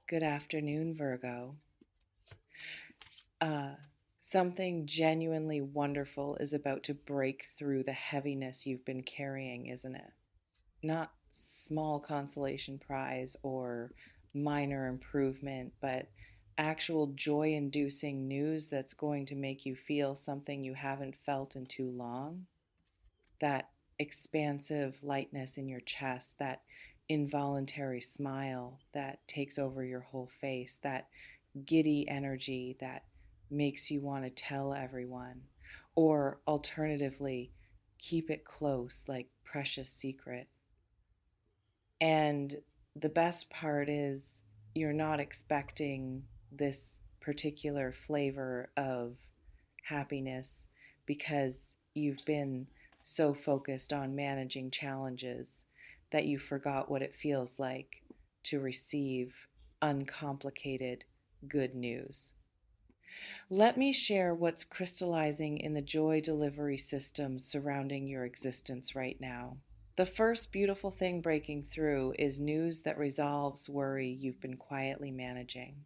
Good afternoon, Virgo. Uh, Something genuinely wonderful is about to break through the heaviness you've been carrying, isn't it? Not small consolation prize or minor improvement, but actual joy inducing news that's going to make you feel something you haven't felt in too long. That expansive lightness in your chest, that involuntary smile that takes over your whole face, that giddy energy that makes you want to tell everyone, or alternatively, keep it close like precious secret. And the best part is you're not expecting this particular flavor of happiness because you've been so focused on managing challenges that you forgot what it feels like to receive uncomplicated good news. Let me share what's crystallizing in the joy delivery system surrounding your existence right now. The first beautiful thing breaking through is news that resolves worry you've been quietly managing.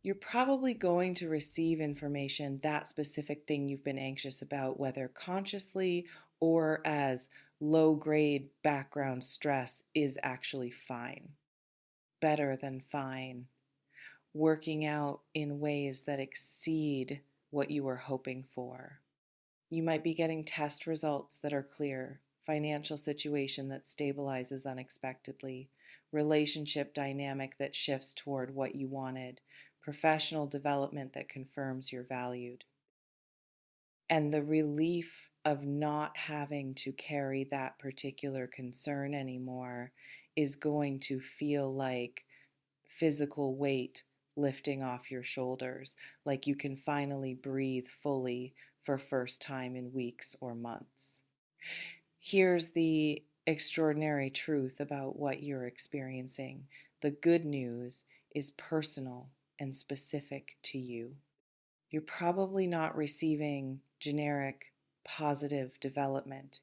You're probably going to receive information that specific thing you've been anxious about, whether consciously or as low grade background stress, is actually fine, better than fine, working out in ways that exceed what you were hoping for. You might be getting test results that are clear, financial situation that stabilizes unexpectedly, relationship dynamic that shifts toward what you wanted, professional development that confirms you're valued. And the relief of not having to carry that particular concern anymore is going to feel like physical weight lifting off your shoulders, like you can finally breathe fully for first time in weeks or months. Here's the extraordinary truth about what you're experiencing. The good news is personal and specific to you. You're probably not receiving generic positive development.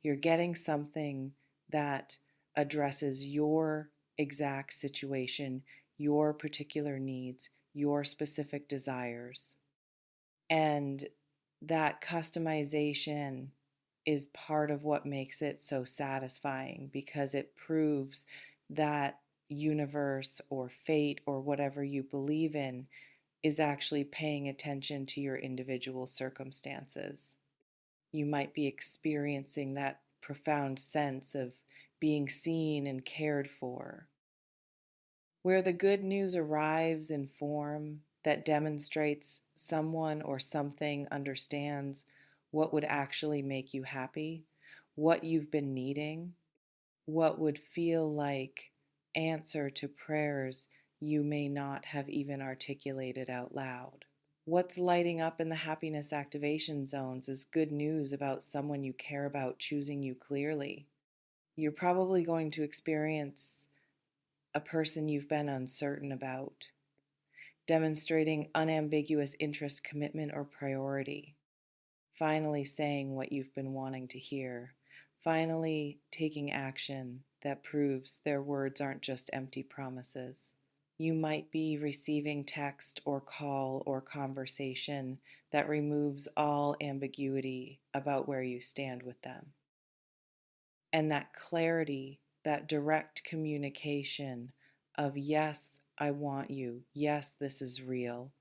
You're getting something that addresses your exact situation, your particular needs, your specific desires. And that customization is part of what makes it so satisfying because it proves that universe or fate or whatever you believe in is actually paying attention to your individual circumstances. You might be experiencing that profound sense of being seen and cared for. Where the good news arrives in form that demonstrates someone or something understands what would actually make you happy, what you've been needing, what would feel like answer to prayers you may not have even articulated out loud. What's lighting up in the happiness activation zones is good news about someone you care about choosing you clearly. You're probably going to experience a person you've been uncertain about, demonstrating unambiguous interest, commitment, or priority. Finally saying what you've been wanting to hear. Finally taking action that proves their words aren't just empty promises. You might be receiving text or call or conversation that removes all ambiguity about where you stand with them. And that clarity, that direct communication of yes, I want you. Yes, this is real.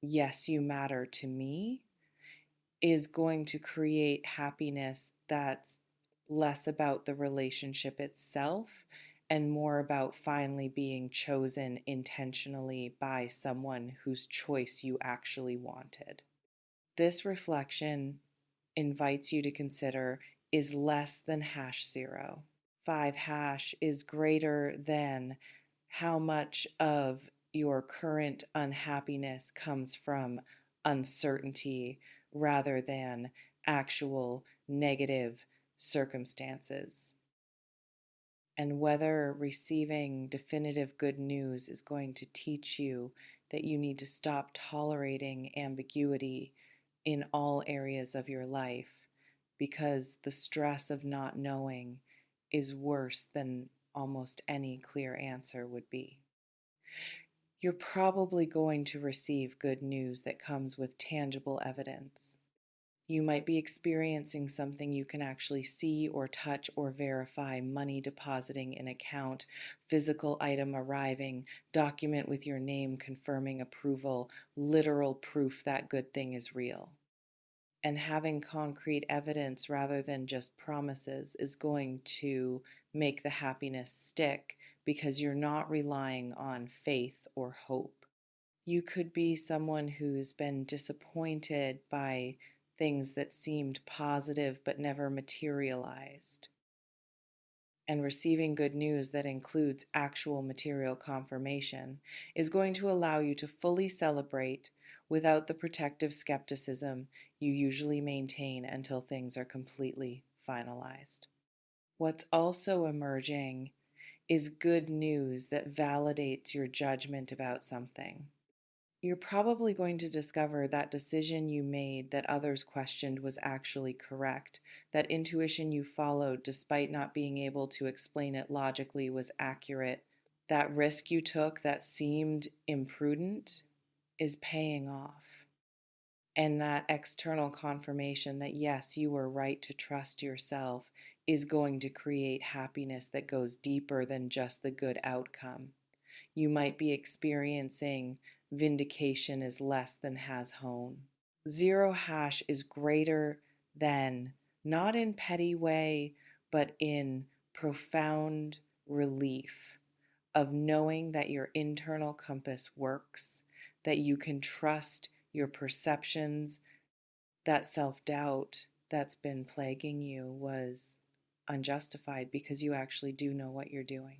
Yes, you matter to me is going to create happiness that's less about the relationship itself and more about finally being chosen intentionally by someone whose choice you actually wanted. This reflection invites you to consider is less than hash zero. 5 hash is greater than how much of your current unhappiness comes from uncertainty rather than actual negative circumstances. And whether receiving definitive good news is going to teach you that you need to stop tolerating ambiguity in all areas of your life because the stress of not knowing is worse than almost any clear answer would be. You're probably going to receive good news that comes with tangible evidence. You might be experiencing something you can actually see or touch or verify: money depositing in account, physical item arriving, document with your name confirming approval, literal proof that good thing is real. And having concrete evidence rather than just promises is going to make the happiness stick because you're not relying on faith or hope. You could be someone who's been disappointed by things that seemed positive but never materialized. And receiving good news that includes actual material confirmation is going to allow you to fully celebrate without the protective skepticism you usually maintain until things are completely finalized. What's also emerging is good news that validates your judgment about something. You're probably going to discover that decision you made that others questioned was actually correct. That intuition you followed despite not being able to explain it logically was accurate. That risk you took that seemed imprudent is paying off. And that external confirmation that yes, you were right to trust yourself is going to create happiness that goes deeper than just the good outcome. You might be experiencing vindication is less than has hone. Zero hash is greater than, not in petty way, but in profound relief of knowing that your internal compass works, that you can trust your perceptions, that self-doubt that's been plaguing you was unjustified because you actually do know what you're doing.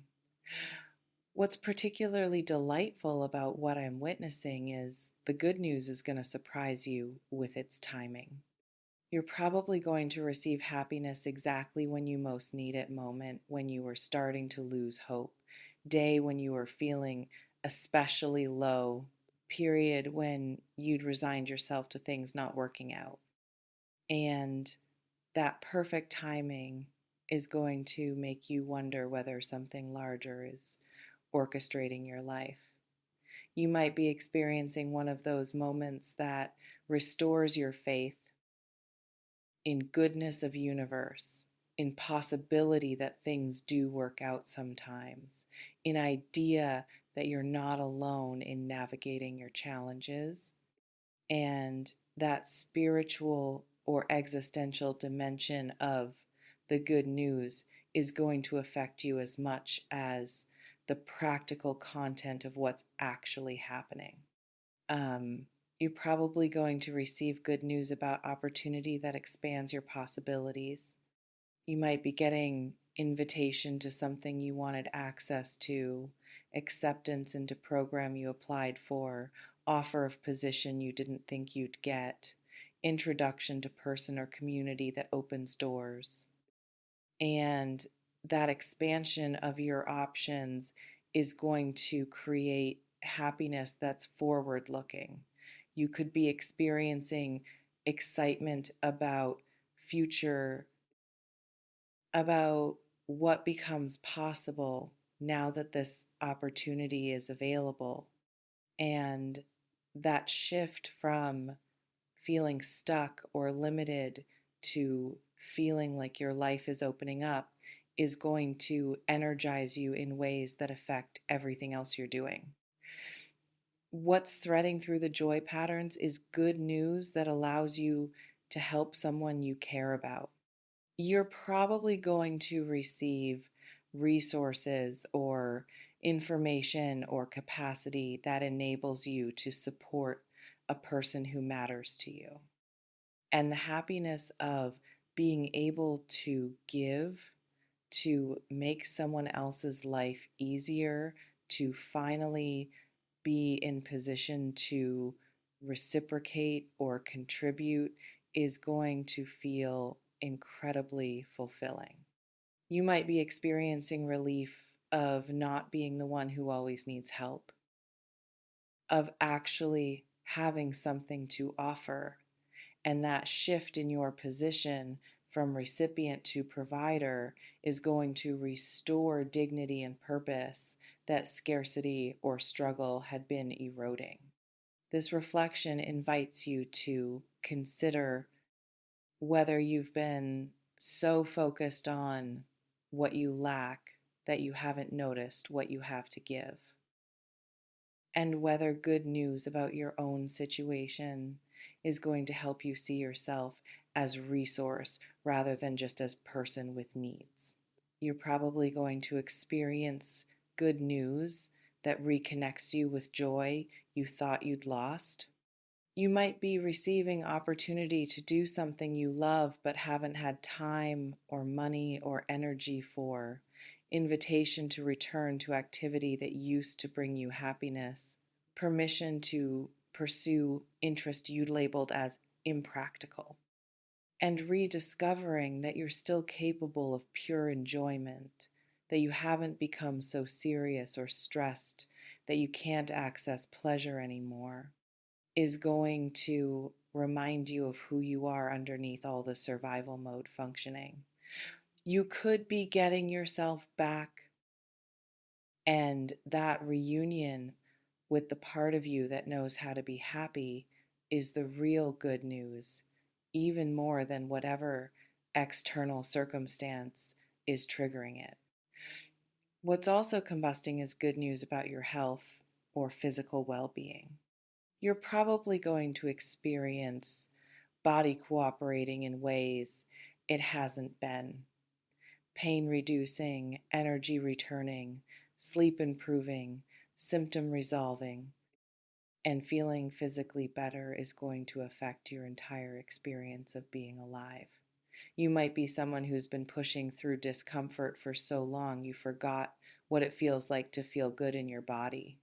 What's particularly delightful about what I'm witnessing is the good news is going to surprise you with its timing. You're probably going to receive happiness exactly when you most need it: moment when you were starting to lose hope, day when you were feeling especially low, period when you'd resigned yourself to things not working out. And that perfect timing is going to make you wonder whether something larger is orchestrating your life. You might be experiencing one of those moments that restores your faith in goodness of universe, in possibility that things do work out sometimes, in idea that you're not alone in navigating your challenges, and that spiritual or existential dimension of the good news is going to affect you as much as the practical content of what's actually happening. Um, you're probably going to receive good news about opportunity that expands your possibilities. You might be getting invitation to something you wanted access to, acceptance into program you applied for, offer of position you didn't think you'd get, introduction to person or community that opens doors. And that expansion of your options is going to create happiness that's forward looking. You could be experiencing excitement about future, about what becomes possible now that this opportunity is available. And that shift from feeling stuck or limited to feeling like your life is opening up is going to energize you in ways that affect everything else you're doing. What's threading through the joy patterns is good news that allows you to help someone you care about. You're probably going to receive resources or information or capacity that enables you to support a person who matters to you. And the happiness of being able to give, to make someone else's life easier, to finally be in position to reciprocate or contribute is going to feel incredibly fulfilling. You might be experiencing relief of not being the one who always needs help, of actually having something to offer. And that shift in your position from recipient to provider is going to restore dignity and purpose that scarcity or struggle had been eroding. This reflection invites you to consider whether you've been so focused on what you lack that you haven't noticed what you have to give, and whether good news about your own situation is going to help you see yourself as resource rather than just as person with needs. You're probably going to experience good news that reconnects you with joy you thought you'd lost. You might be receiving opportunity to do something you love but haven't had time or money or energy for, invitation to return to activity that used to bring you happiness, permission to pursue interest you labeled as impractical, and rediscovering that you're still capable of pure enjoyment, that you haven't become so serious or stressed that you can't access pleasure anymore, is going to remind you of who you are underneath all the survival mode functioning. You could be getting yourself back, and that reunion with the part of you that knows how to be happy is the real good news, even more than whatever external circumstance is triggering it. What's also combusting is good news about your health or physical well being. You're probably going to experience body cooperating in ways it hasn't been. Pain reducing, energy returning, sleep improving, symptom resolving, and feeling physically better is going to affect your entire experience of being alive. You might be someone who's been pushing through discomfort for so long you forgot what it feels like to feel good in your body.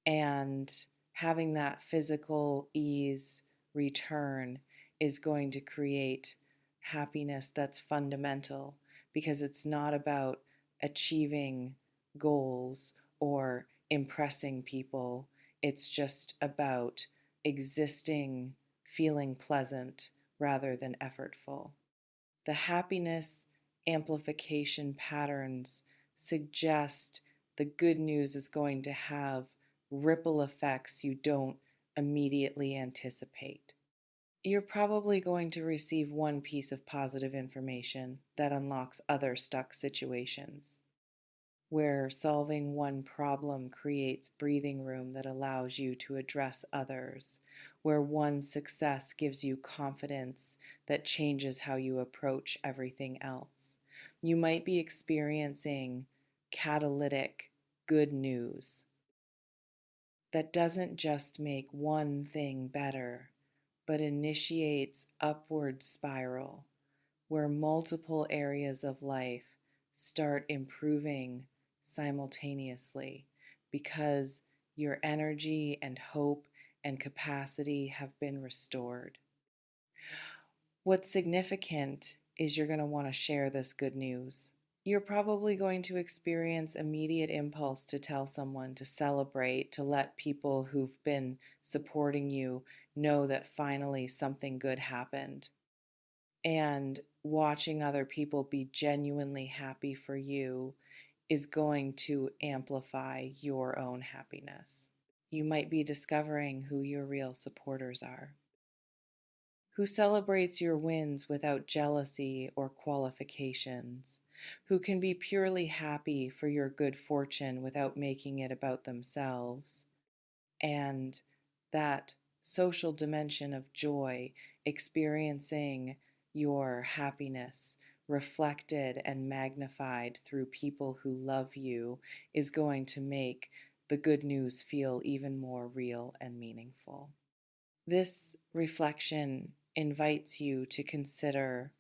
And having that physical ease return is going to create happiness that's fundamental, because it's not about achieving goals or impressing people. It's just about existing, feeling pleasant rather than effortful. The happiness amplification patterns suggest the good news is going to have ripple effects you don't immediately anticipate. You're probably going to receive one piece of positive information that unlocks other stuck situations, where solving one problem creates breathing room that allows you to address others, where one success gives you confidence that changes how you approach everything else. You might be experiencing catalytic good news that doesn't just make one thing better, but initiates upward spiral where multiple areas of life start improving simultaneously because your energy and hope and capacity have been restored. What's significant is you're going to want to share this good news. You're probably going to experience immediate impulse to tell someone, to celebrate, to let people who've been supporting you know that finally something good happened. And watching other people be genuinely happy for you is going to amplify your own happiness. You might be discovering who your real supporters are, who celebrates your wins without jealousy or qualifications, who can be purely happy for your good fortune without making it about themselves, and that social dimension of joy, experiencing your happiness reflected and magnified through people who love you, is going to make the good news feel even more real and meaningful. This reflection invites you to consider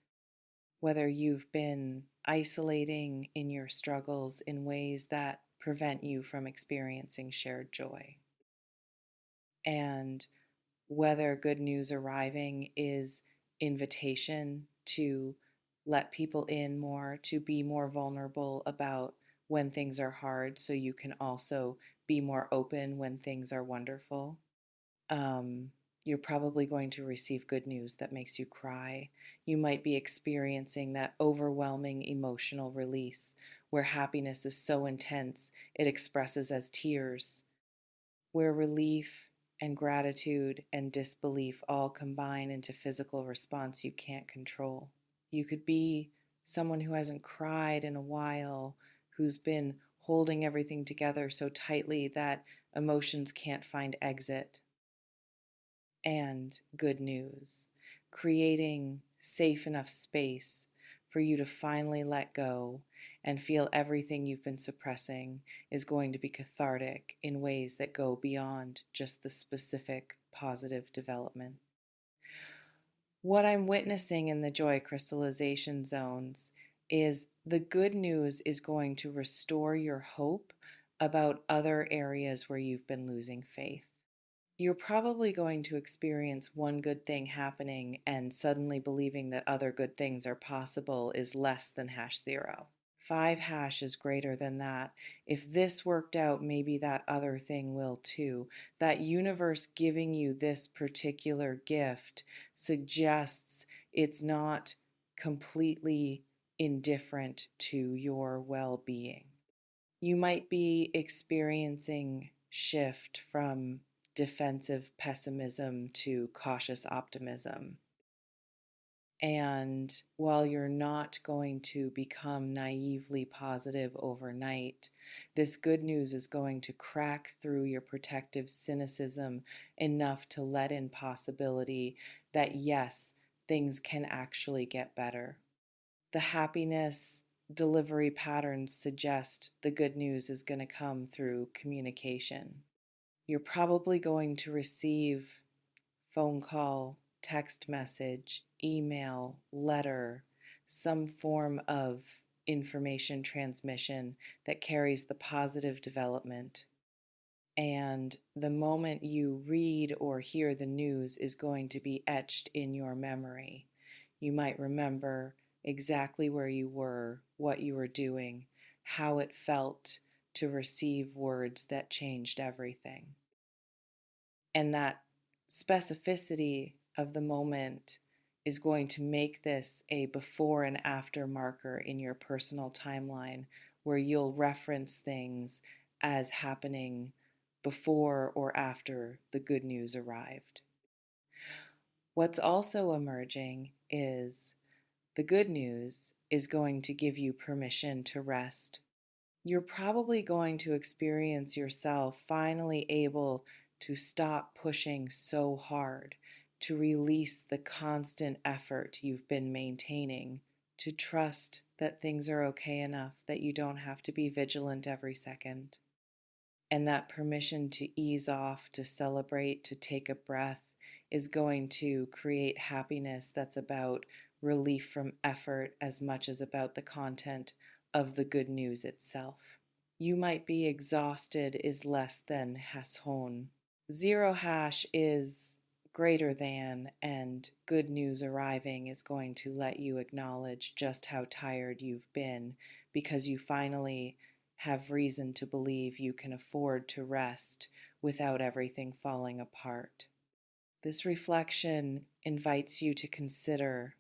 whether you've been isolating in your struggles in ways that prevent you from experiencing shared joy, and whether good news arriving is invitation to let people in more, to be more vulnerable about when things are hard so you can also be more open when things are wonderful. You're probably going to receive good news that makes you cry. You might be experiencing that overwhelming emotional release where happiness is so intense it expresses as tears, where relief and gratitude and disbelief all combine into physical response you can't control. You could be someone who hasn't cried in a while, who's been holding everything together so tightly that emotions can't find exit. And good news, creating safe enough space for you to finally let go and feel everything you've been suppressing is going to be cathartic in ways that go beyond just the specific positive development. What I'm witnessing in the joy crystallization zones is the good news is going to restore your hope about other areas where you've been losing faith. You're probably going to experience one good thing happening and suddenly believing that other good things are possible is less than hash zero. 5 hash is greater than that. If this worked out, maybe that other thing will too. That universe giving you this particular gift suggests it's not completely indifferent to your well being. You might be experiencing shift from defensive pessimism to cautious optimism. And while you're not going to become naively positive overnight, this good news is going to crack through your protective cynicism enough to let in possibility that yes, things can actually get better. The happiness delivery patterns suggest the good news is going to come through communication. You're probably going to receive phone call, text message, email, letter, some form of information transmission that carries the positive development. And the moment you read or hear the news is going to be etched in your memory. You might remember exactly where you were, what you were doing, how it felt to receive words that changed everything. And that specificity of the moment is going to make this a before and after marker in your personal timeline where you'll reference things as happening before or after the good news arrived. What's also emerging is the good news is going to give you permission to rest. You're probably going to experience yourself finally able to stop pushing so hard, to release the constant effort you've been maintaining, to trust that things are okay enough that you don't have to be vigilant every second. And that permission to ease off, to celebrate, to take a breath is going to create happiness that's about relief from effort as much as about the content of the good news itself. You might be exhausted is less than Hason. 0 hash is greater than, and good news arriving is going to let you acknowledge just how tired you've been because you finally have reason to believe you can afford to rest without everything falling apart. This reflection invites you to consider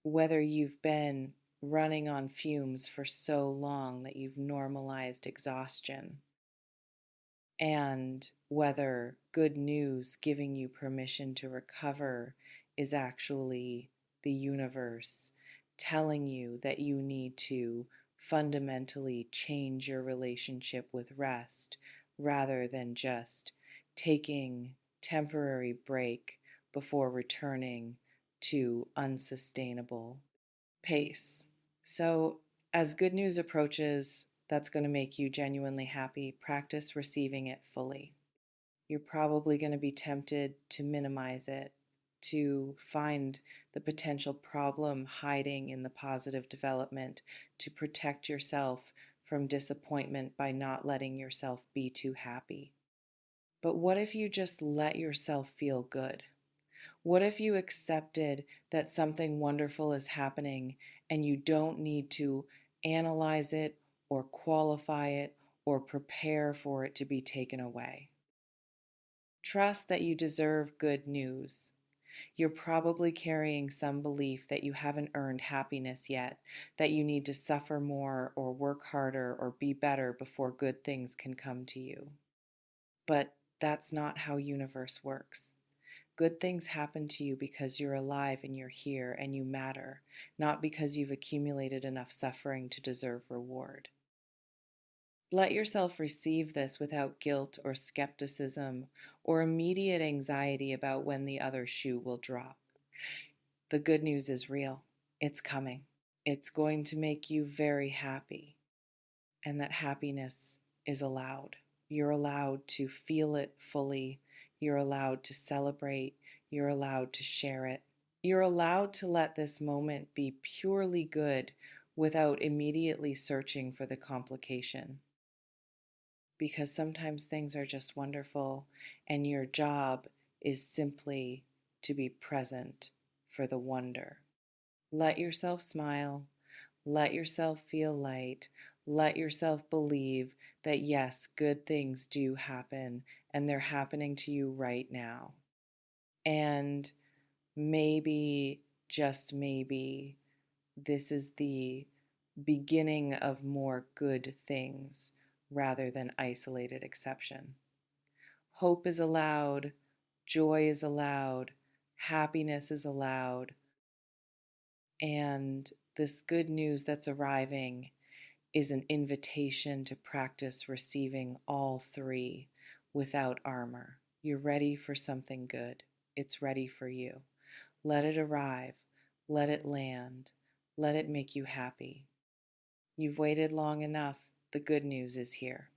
whether you've been running on fumes for so long that you've normalized exhaustion, and whether good news giving you permission to recover is actually the universe telling you that you need to fundamentally change your relationship with rest rather than just taking temporary break before returning to unsustainable pace. So, as good news approaches, that's going to make you genuinely happy. Practice receiving it fully. You're probably going to be tempted to minimize it, to find the potential problem hiding in the positive development, to protect yourself from disappointment by not letting yourself be too happy. But what if you just let yourself feel good? What if you accepted that something wonderful is happening and you don't need to analyze it or qualify it or prepare for it to be taken away? Trust that you deserve good news. You're probably carrying some belief that you haven't earned happiness yet, that you need to suffer more or work harder or be better before good things can come to you. But that's not how universe works. Good things happen to you because you're alive and you're here and you matter, not because you've accumulated enough suffering to deserve reward. Let yourself receive this without guilt or skepticism or immediate anxiety about when the other shoe will drop. The good news is real. It's coming. It's going to make you very happy, and that happiness is allowed. You're allowed to feel it fully. You're allowed to celebrate. You're allowed to share it. You're allowed to let this moment be purely good without immediately searching for the complication. Because sometimes things are just wonderful, and your job is simply to be present for the wonder. Let yourself smile. Let yourself feel light. Let yourself believe that yes, good things do happen and they're happening to you right now. And maybe, just maybe, this is the beginning of more good things rather than isolated exception. Hope is allowed, joy is allowed, happiness is allowed, and this good news that's arriving is an invitation to practice receiving all three without armor. You're ready for something good. It's ready for you. Let it arrive. Let it land. Let it make you happy. You've waited long enough. The good news is here.